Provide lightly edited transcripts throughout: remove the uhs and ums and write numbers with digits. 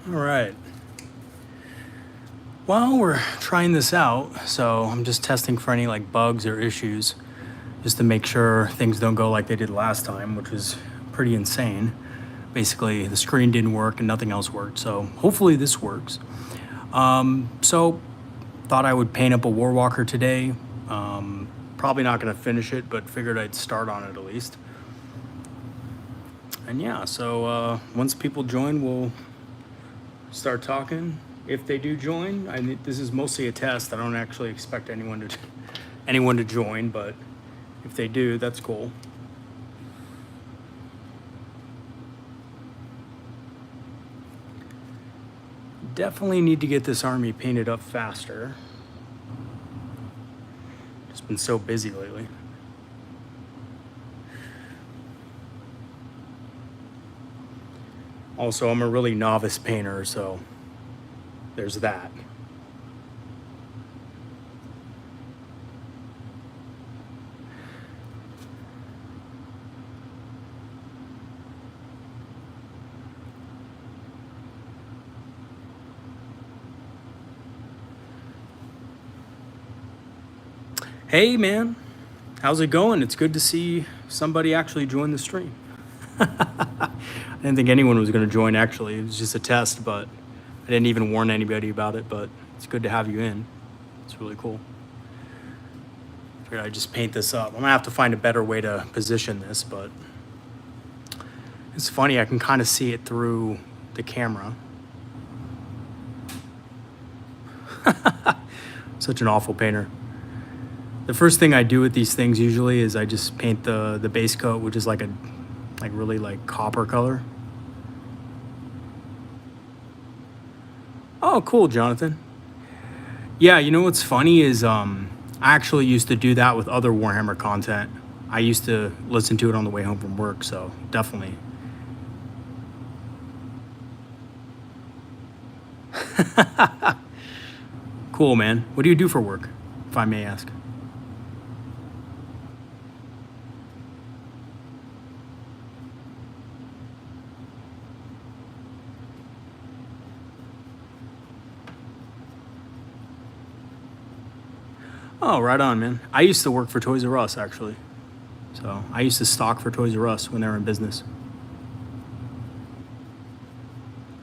All right. Well, we're trying this out, so I'm just testing for any like bugs or issues, just to make sure things don't go like they did last time, which was pretty insane. Basically, the screen didn't work and nothing else worked, so hopefully this works. So, thought I would paint up a Warwalker today. Probably not going to finish it, but figured I'd start on it at least. And yeah, so once people join, we'll start talking. If they do join, this is mostly a test. I don't actually expect anyone to join, but if they do, that's cool. Definitely need to get this army painted up faster. Just been so busy lately. Also, I'm a really novice painter, so there's that. Hey man, how's it going? It's good to see somebody actually join the stream. I didn't think anyone was going to join actually. It was just a test, but I didn't even warn anybody about it, but it's good to have you in. It's really cool. Figured I'd just paint this up. I'm going to have to find a better way to position this, but it's funny. I can kind of see it through the camera. Such an awful painter. The first thing I do with these things usually is I just paint the base coat, which is like really like copper color. Oh, cool, Jonathan. Yeah, you know what's funny is I actually used to do that with other Warhammer content. I used to listen to it on the way home from work, so definitely. Cool, man. What do you do for work, if I may ask? Oh, right on, man. I used to work for Toys R Us, actually. So I used to stock for Toys R Us when they were in business.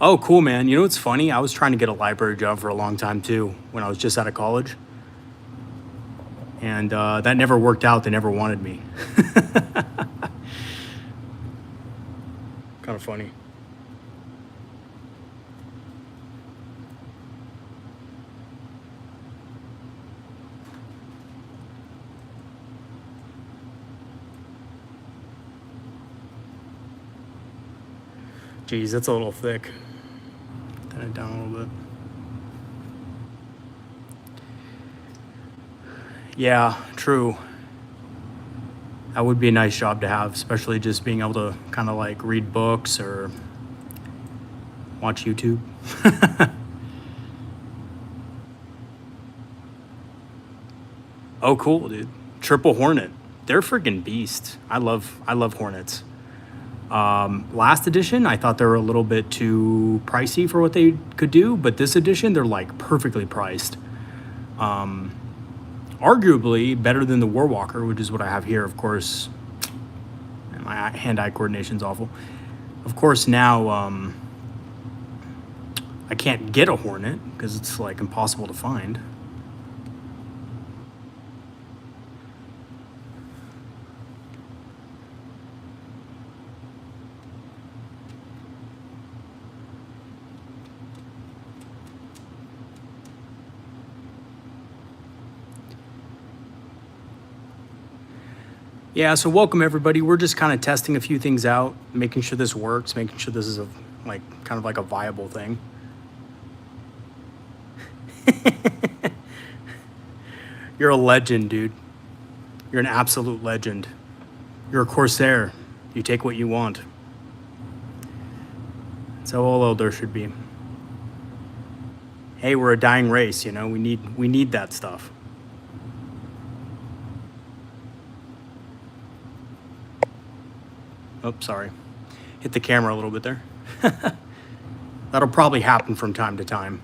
Oh, cool, man. You know what's funny? I was trying to get a library job for a long time, too, when I was just out of college. And that never worked out. They never wanted me. Kind of funny. Geez, that's a little thick. Turn it down a little bit. Yeah, true. That would be a nice job to have, especially just being able to kind of like read books or watch YouTube. Oh, cool, dude. Triple Hornet. They're freaking beasts. I love Hornets. Last edition, I thought they were a little bit too pricey for what they could do, but this edition, they're like perfectly priced. Arguably better than the Warwalker, which is what I have here, of course. And my hand-eye coordination's awful. Of course, now I can't get a Hornet because it's like impossible to find. Yeah, so welcome everybody. We're just kind of testing a few things out, making sure this works, making sure this is a kind of like a viable thing. You're a legend, dude. You're an absolute legend. You're a Corsair. You take what you want. That's how all Eldar should be. Hey, we're a dying race, you know. We need that stuff. Oh, sorry. Hit the camera a little bit there. That'll probably happen from time to time.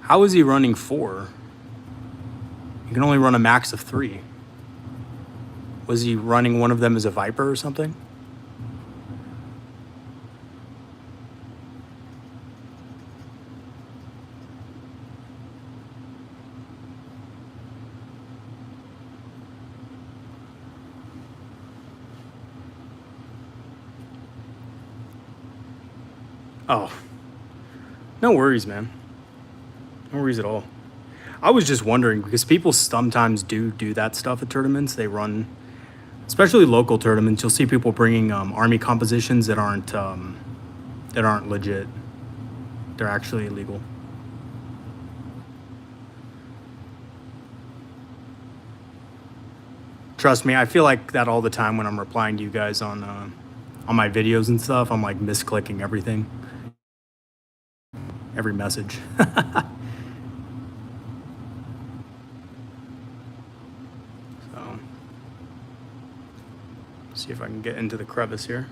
How is he running 4? You can only run a max of 3. Was he running one of them as a Viper or something? Oh, no worries, man. No worries at all. I was just wondering because people sometimes do that stuff at tournaments. They run, especially local tournaments. You'll see people bringing army compositions that aren't legit. They're actually illegal. Trust me, I feel like that all the time when I'm replying to you guys on my videos and stuff. I'm like misclicking everything, every message. So, see if I can get into the crevice here.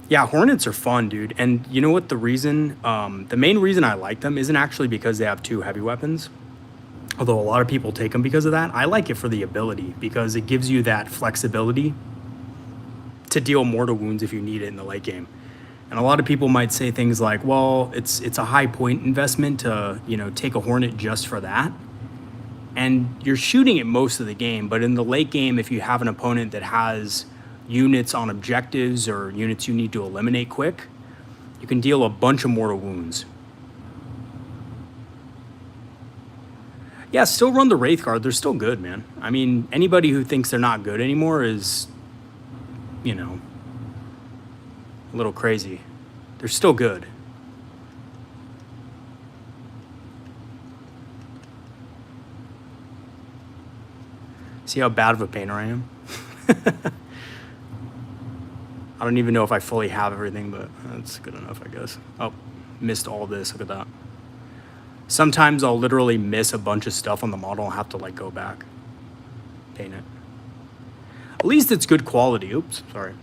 Yeah, Hornets are fun, dude. And you know what? The main reason I like them isn't actually because they have 2 heavy weapons. Although a lot of people take them because of that. I like it for the ability because it gives you that flexibility to deal mortal wounds if you need it in the late game. And a lot of people might say things like, well, it's a high point investment to, take a Hornet just for that. And you're shooting it most of the game, but in the late game, if you have an opponent that has units on objectives or units you need to eliminate quick, you can deal a bunch of mortal wounds. Yeah, still run the Wraith Guard. They're still good, man. I mean, anybody who thinks they're not good anymore is, a little crazy. They're still good. See how bad of a painter I am? I don't even know if I fully have everything, but that's good enough, I guess. Oh, missed all this. Look at that. Sometimes I'll literally miss a bunch of stuff on the model and have to go back, paint it. At least it's good quality. Oops, sorry.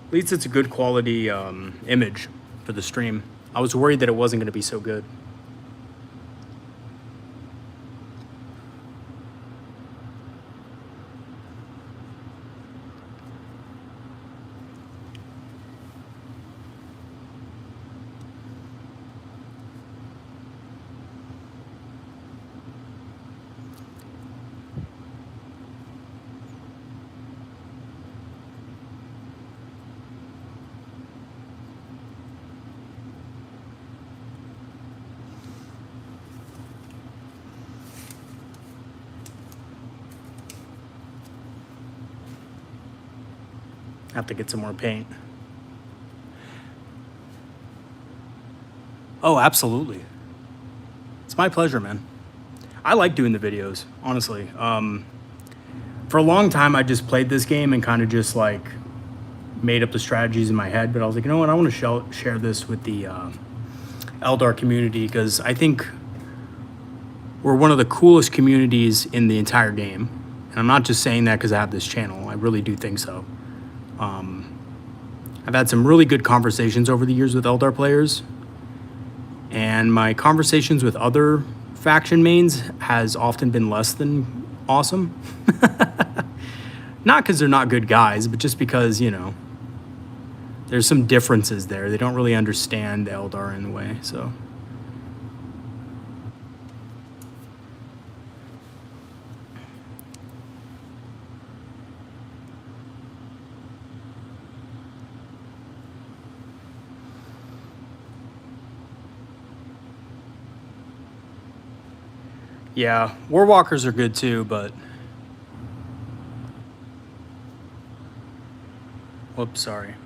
At least it's a good quality image for the stream. I was worried that it wasn't going to be so good. Have to get some more paint. Oh, absolutely. It's my pleasure, man. I like doing the videos, honestly. For a long time, I just played this game and kind of just made up the strategies in my head. But I was like, you know what? I want to share this with the Eldar community because I think we're one of the coolest communities in the entire game. And I'm not just saying that because I have this channel. I really do think so. I've had some really good conversations over the years with Eldar players, and my conversations with other faction mains has often been less than awesome. Not because they're not good guys, but just because, there's some differences there. They don't really understand Eldar in a way, so. Yeah, Warwalkers are good too, but... Whoops, sorry.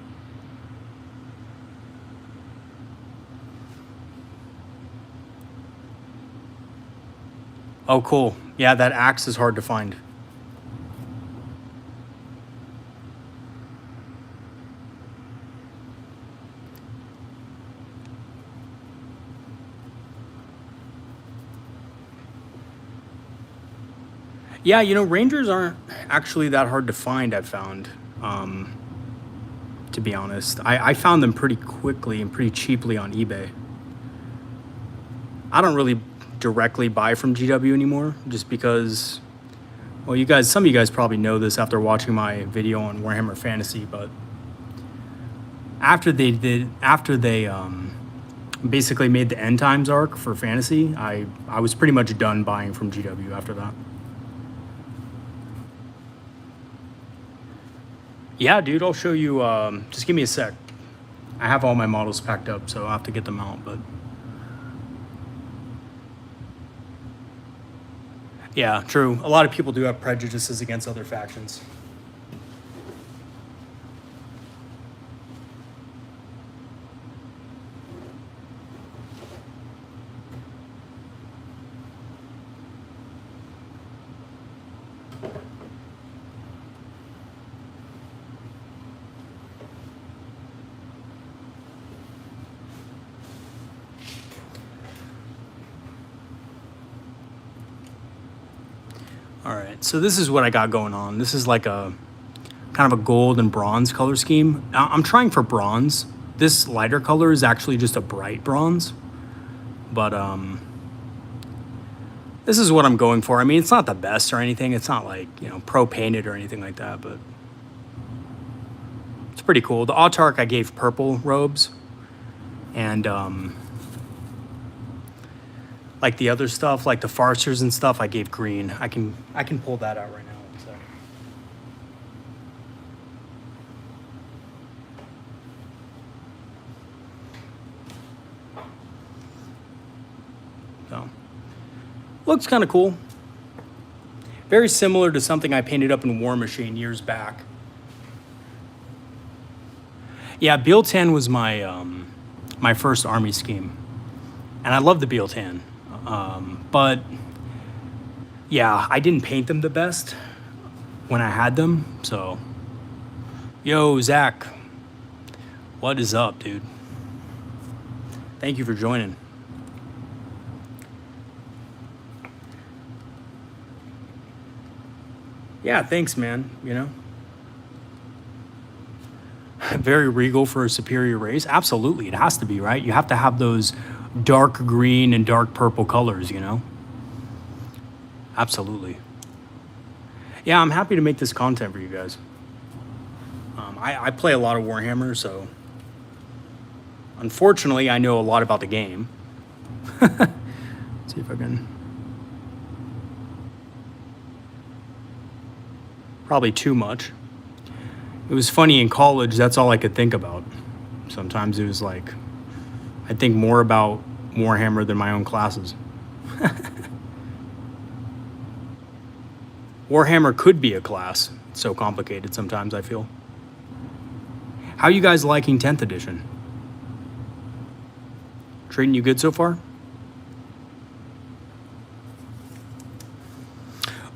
Oh, cool. Yeah, that axe is hard to find. Yeah, Rangers aren't actually that hard to find, I've found, to be honest. I found them pretty quickly and pretty cheaply on eBay. I don't really directly buy from GW anymore just because, well, some of you guys probably know this after watching my video on Warhammer Fantasy, but after they basically made the end times arc for Fantasy, I was pretty much done buying from GW after that. Yeah, dude, I'll show you. Just give me a sec. I have all my models packed up, so I'll have to get them out. But yeah, true. A lot of people do have prejudices against other factions. All right, so this is what I got going on. This is like a kind of a gold and bronze color scheme. I'm trying for bronze. This lighter color is actually just a bright bronze, but this is what I'm going for. I mean, it's not the best or anything. It's not like, pro painted or anything like that, but it's pretty cool. The Autarch, I gave purple robes, and like the other stuff, like the Farcers and stuff, I gave green. I can pull that out right now. So looks kind of cool. Very similar to something I painted up in War Machine years back. Yeah, Bealtan was my first army scheme, and I love the Bealtan. But yeah, I didn't paint them the best when I had them. So, yo, Zach, what is up, dude? Thank you for joining. Yeah, thanks, man. Very regal for a superior race. Absolutely, it has to be, right? You have to have those dark green and dark purple colors, Absolutely. Yeah, I'm happy to make this content for you guys. I play a lot of Warhammer, so unfortunately, I know a lot about the game. Let's see if I can. Probably too much. It was funny in college, that's all I could think about. Sometimes it was like, I think more about Warhammer than my own classes. Warhammer could be a class. It's so complicated sometimes, I feel. How you guys liking 10th edition? Treating you good so far?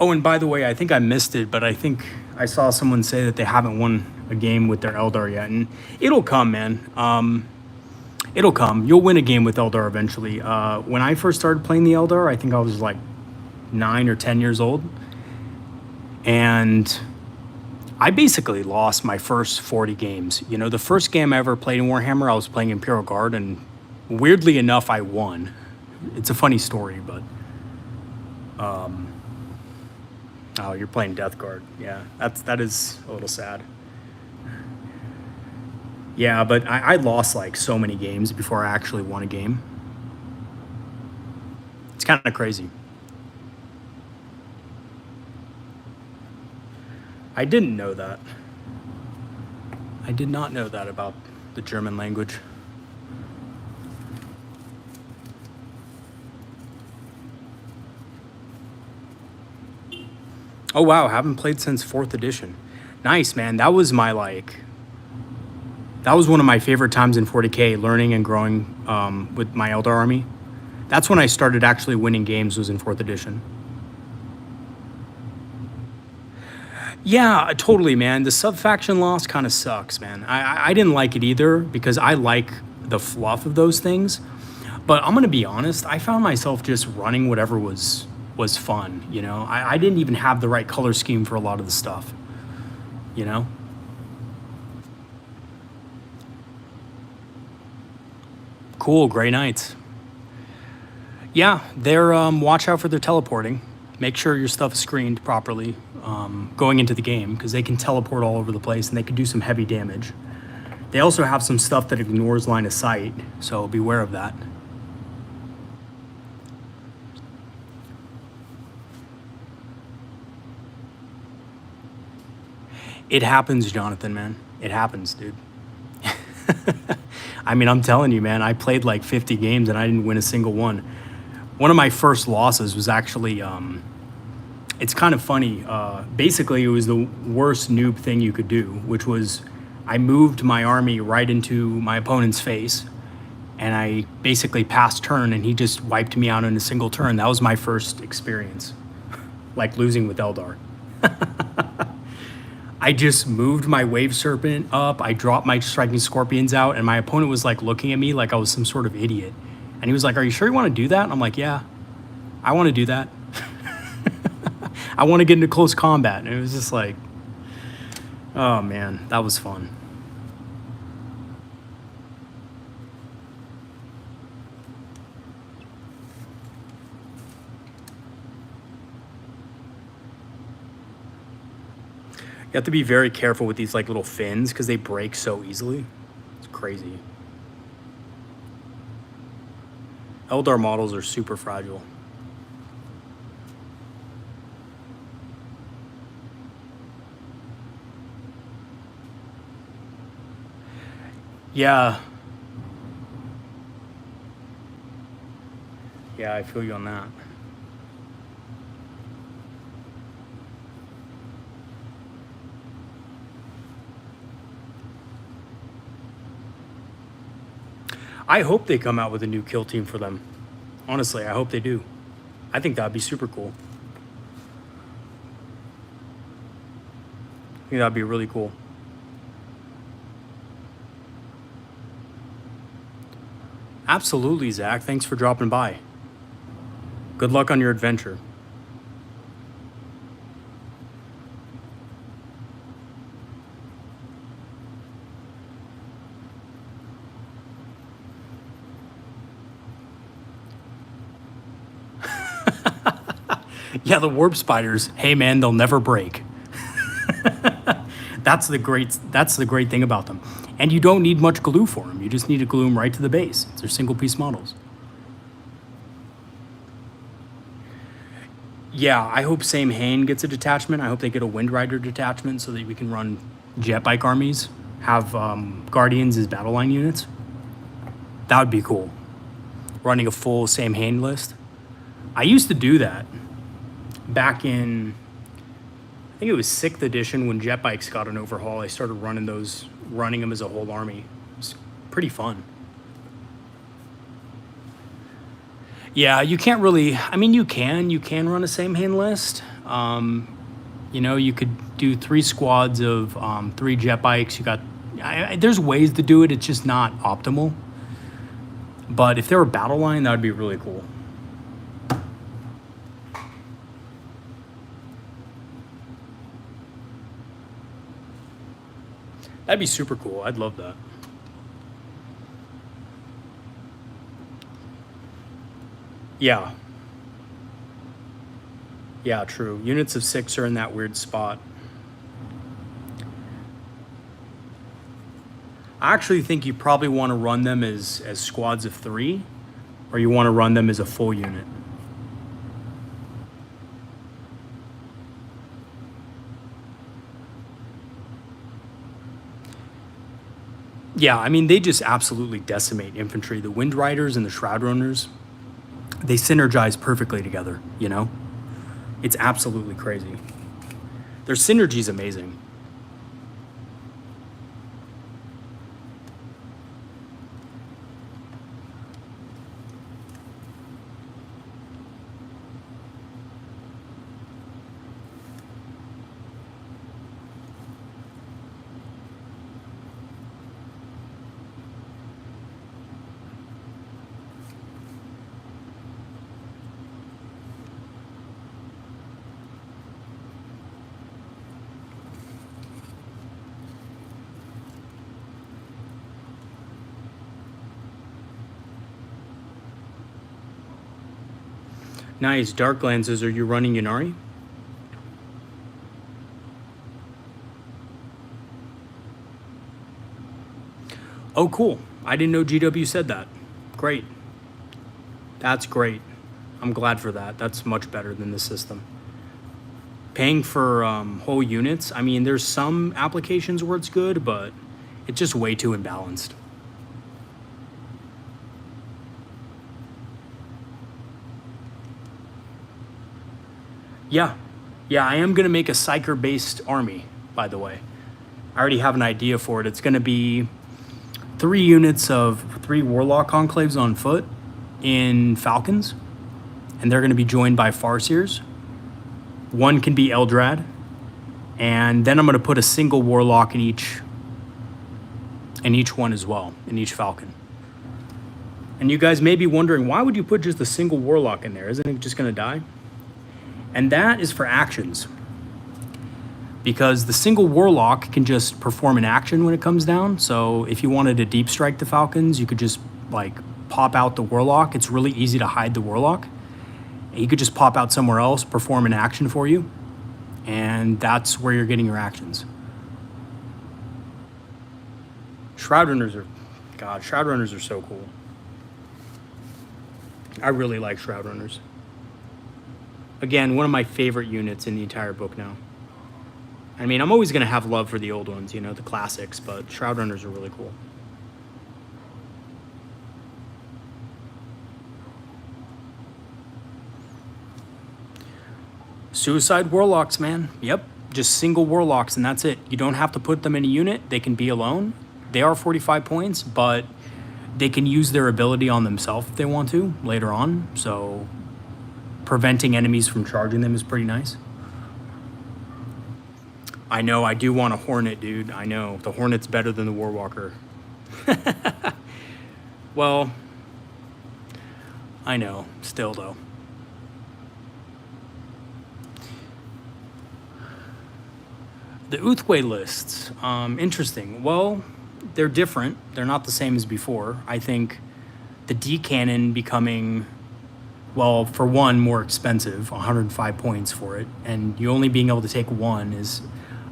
Oh, and by the way, I think I missed it, but I think I saw someone say that they haven't won a game with their Eldar yet, and it'll come, man. It'll come. You'll win a game with Eldar eventually. When I first started playing the Eldar, I think I was like 9 or 10 years old, and I basically lost my first 40 games. The first game I ever played in Warhammer, I was playing Imperial Guard, and weirdly enough, I won. It's a funny story, but oh, you're playing Death Guard. Yeah, that is a little sad. Yeah, but I lost like so many games before I actually won a game. It's kind of crazy. I didn't know that. I did not know that about the German language. Oh wow, haven't played since 4th edition. Nice, man. That was one of my favorite times in 40K, learning and growing with my Eldar army. That's when I started actually winning games, was in 4th edition. Yeah, totally, man. The sub-faction loss kind of sucks, man. I didn't like it either because I like the fluff of those things. But I'm going to be honest, I found myself just running whatever was was fun, you know? I didn't even have the right color scheme for a lot of the stuff, you know? Cool, Gray Knights. Yeah, they're, watch out for their teleporting. Make sure your stuff is screened properly going into the game, because they can teleport all over the place and they can do some heavy damage. They also have some stuff that ignores line of sight, so beware of that. It happens, Jonathan, man. It happens, dude. I mean, I'm telling you, man, I played like 50 games and I didn't win a single one. One of my first losses was actually, it's kind of funny. Basically, it was the worst noob thing you could do, which was I moved my army right into my opponent's face, and I basically passed turn, and he just wiped me out in a single turn. That was my first experience, like losing with Eldar. I just moved my Wave Serpent up, I dropped my Striking Scorpions out, and my opponent was like looking at me like I was some sort of idiot. And he was like, "Are you sure you want to do that?" And I'm like, "Yeah, I want to do that." I want to get into close combat. And it was just like, oh man, that was fun. You have to be very careful with these like little fins because they break so easily. It's crazy. Eldar models are super fragile. Yeah. Yeah, I feel you on that. I hope they come out with a new kill team for them. Honestly, I hope they do. I think that'd be super cool. I think that'd be really cool. Absolutely, Zach. Thanks for dropping by. Good luck on your adventure. Yeah, the warp spiders. Hey man, they'll never break. That's the great thing about them. And you don't need much glue for them. You just need to glue them right to the base. They're single piece models. Yeah, I hope Same Hain gets a detachment. I hope they get a Wind Rider detachment so that we can run jet bike armies, have Guardians as battle line units. That would be cool. Running a full Same Hain list. I used to do that back in, I think it was 6th edition when jet bikes got an overhaul. I started running them as a whole army. It was pretty fun. Yeah, you can't really, I mean, you can run a Same Hain list. You know, you could do 3 squads of 3 jet bikes. There's ways to do it. It's just not optimal. But if they were battle line, that would be really cool. That'd be super cool. I'd love that. Yeah. Yeah, true. Units of 6 are in that weird spot. I actually think you probably want to run them as squads of 3, or you want to run them as a full unit. Yeah, I mean, they just absolutely decimate infantry. The Wind Riders and the Shroud Runners, they synergize perfectly together, you know? It's absolutely crazy. Their synergy's amazing. Nice. Dark Lances, are you running Yanari? Oh, cool. I didn't know GW said that. Great. That's great. I'm glad for that. That's much better than the system. Paying for whole units, I mean, there's some applications where it's good, but it's just way too imbalanced. Yeah. Yeah, I am going to make a Psyker-based army, by the way. I already have an idea for it. It's going to be 3 units of 3 Warlock Conclaves on foot in Falcons, and they're going to be joined by Farseers. 1 can be Eldrad, and then I'm going to put a single Warlock in each one as well, in each Falcon. And you guys may be wondering, why would you put just a single Warlock in there? Isn't it just going to die? And that is for actions. Because the single Warlock can just perform an action when it comes down. So if you wanted to deep strike the Falcons, you could just like pop out the Warlock. It's really easy to hide the Warlock. And you could just pop out somewhere else, perform an action for you. And that's where you're getting your actions. Shroudrunners are so cool. I really like Shroudrunners. Again, one of my favorite units in the entire book now. I mean, I'm always going to have love for the old ones, you know, the classics, but Shroudrunners are really cool. Suicide Warlocks, man. Yep, just single Warlocks, and that's it. You don't have to put them in a unit. They can be alone. They are 45 points, but they can use their ability on themselves if they want to later on, so preventing enemies from charging them is pretty nice. I know, I do want a Hornet, dude. I know, the Hornet's better than the Warwalker. Well, I know, still though. The Uthway lists, interesting. Well, they're different. They're not the same as before. I think the D-Cannon becoming, well, for one, more expensive, 105 points for it, and you only being able to take 1 is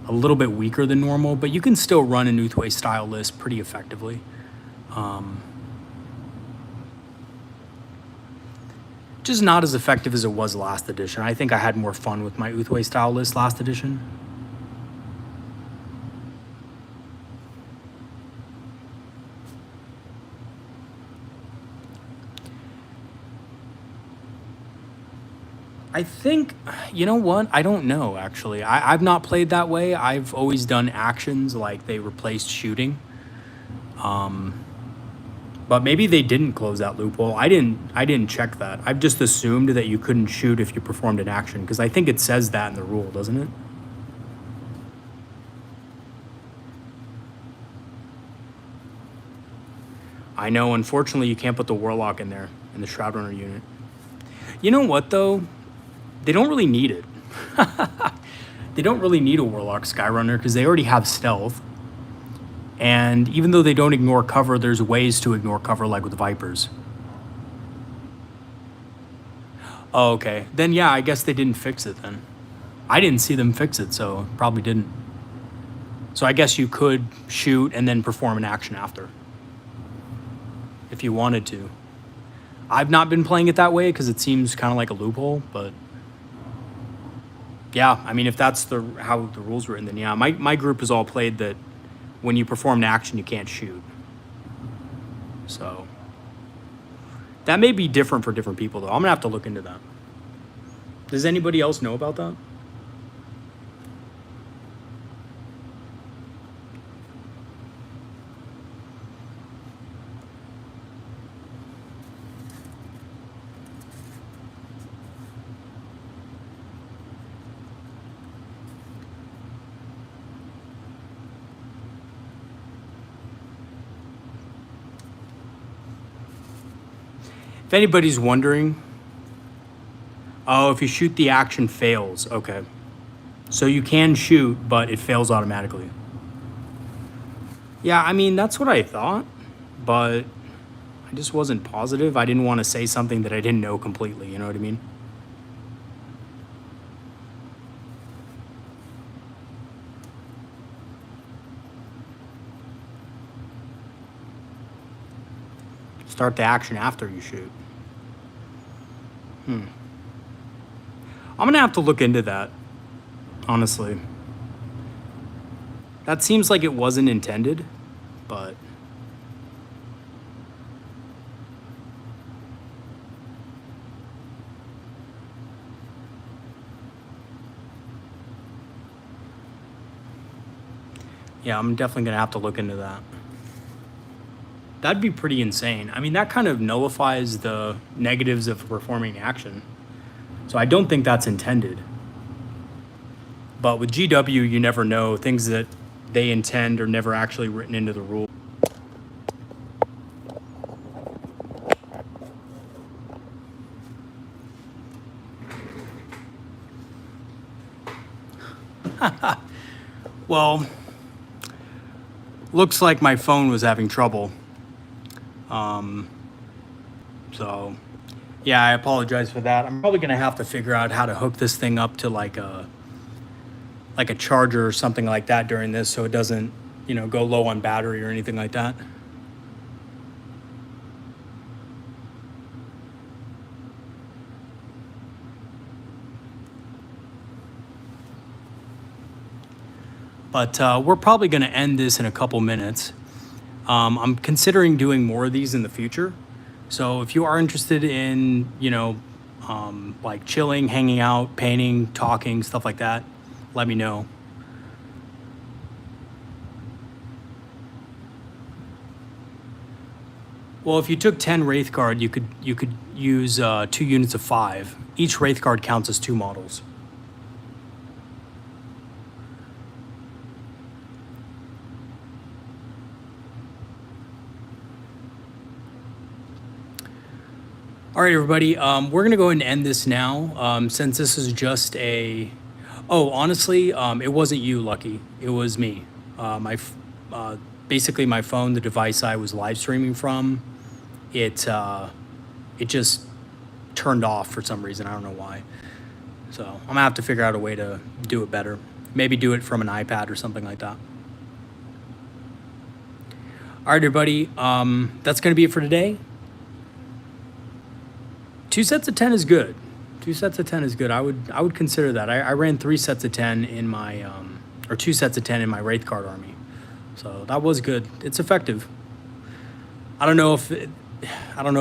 a little bit weaker than normal, but you can still run an Uthway style list pretty effectively. Just not as effective as it was last edition. I think I had more fun with my Uthway style list last edition. I think, you know what? I don't know, actually. I've not played that way. I've always done actions like they replaced shooting. But maybe they didn't close that loophole. I didn't check that. I've just assumed that you couldn't shoot if you performed an action, because I think it says that in the rule, doesn't it? I know, unfortunately, you can't put the Warlock in there, in the Shroudrunner unit. You know what, though? They don't really need it. They don't really need a Warlock Skyrunner because they already have stealth. And even though they don't ignore cover, there's ways to ignore cover, like with Vipers. Oh, okay. Then, yeah, I guess they didn't fix it then. I didn't see them fix it, so probably didn't. So I guess you could shoot and then perform an action after, if you wanted to. I've not been playing it that way because it seems kind of like a loophole, but yeah, I mean, if that's how the rules were written, then yeah, my group has all played that when you perform an action, you can't shoot. So that may be different for different people, though. I'm gonna have to look into that. Does anybody else know about that? If anybody's wondering, oh, if you shoot, the action fails. Okay. So you can shoot, but it fails automatically. Yeah, I mean, that's what I thought, but I just wasn't positive. I didn't want to say something that I didn't know completely, you know what I mean? Start the action after you shoot. I'm gonna have to look into that, honestly. That seems like it wasn't intended, but yeah, I'm definitely gonna have to look into that. That'd be pretty insane. I mean, that kind of nullifies the negatives of performing action. So I don't think that's intended. But with GW, you never know. Things that they intend are never actually written into the rule. Well, looks like my phone was having trouble. So yeah, I apologize for that. I'm probably gonna have to figure out how to hook this thing up to like a charger or something like that during this, so it doesn't, go low on battery or anything like that. But we're probably going to end this in a couple minutes. I'm considering doing more of these in the future. So if you are interested in, like chilling, hanging out, painting, talking, stuff like that, let me know. Well, if you took 10 Wraith Guard, you could use 2 units of 5. Each Wraith Guard counts as 2 models. All right, everybody, we're going to go ahead and end this now, since this is just a... Oh, honestly, it wasn't you, Lucky. It was me. Basically, my phone, the device I was live streaming from, it just turned off for some reason. I don't know why. So I'm going to have to figure out a way to do it better. Maybe do it from an iPad or something like that. All right, everybody, that's going to be it for today. 2 sets of 10 is good. 2 sets of 10 is good. I would consider that. I ran 3 sets of 10 in my, or 2 sets of 10 in my Wraith Guard army. So that was good. It's effective. I don't know if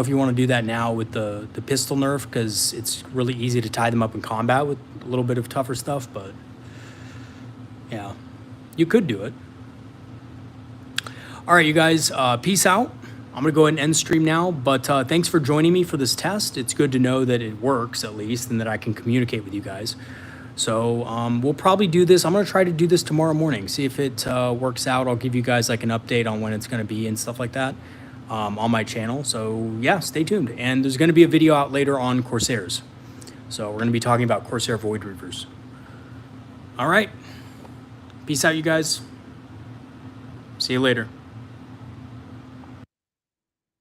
you want to do that now with the pistol nerf, because it's really easy to tie them up in combat with a little bit of tougher stuff, but yeah, you could do it. All right, you guys, peace out. I'm going to go ahead and end stream now, but thanks for joining me for this test. It's good to know that it works, at least, and that I can communicate with you guys. So we'll probably do this. I'm going to try to do this tomorrow morning, see if it works out. I'll give you guys like an update on when it's going to be and stuff like that on my channel. So yeah, stay tuned. And there's going to be a video out later on Corsairs. So we're going to be talking about Corsair Void Reavers. All right. Peace out, you guys. See you later.